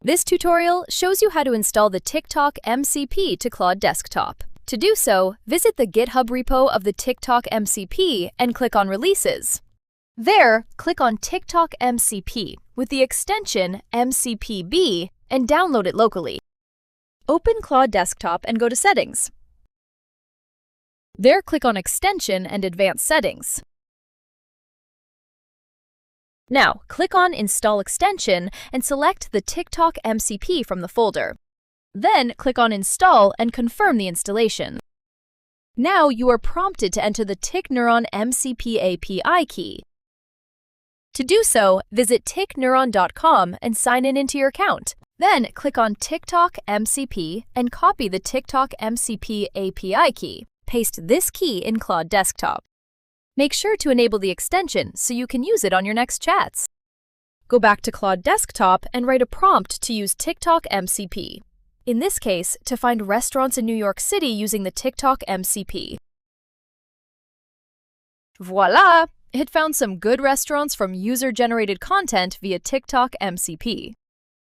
This tutorial shows you how to install the TikTok MCP to Claude Desktop. To do so, visit the GitHub repo of the TikTok MCP and click on Releases. There, click on TikTok MCP with the extension MCPB and download it locally. Open Claude Desktop and go to Settings. There, click on Extension and Advanced Settings. Now, click on Install Extension and select the TikTok MCP from the folder. Then, click on Install and confirm the installation. Now, you are prompted to enter the TikNeuron MCP API key. To do so, visit tikneuron.com and sign into your account. Then, click on TikTok MCP and copy the TikTok MCP API key. Paste this key in Claude Desktop. Make sure to enable the extension so you can use it on your next chats. Go back to Claude Desktop and write a prompt to use TikTok MCP. In this case, to find restaurants in New York City using the TikTok MCP. Voila! It found some good restaurants from user-generated content via TikTok MCP.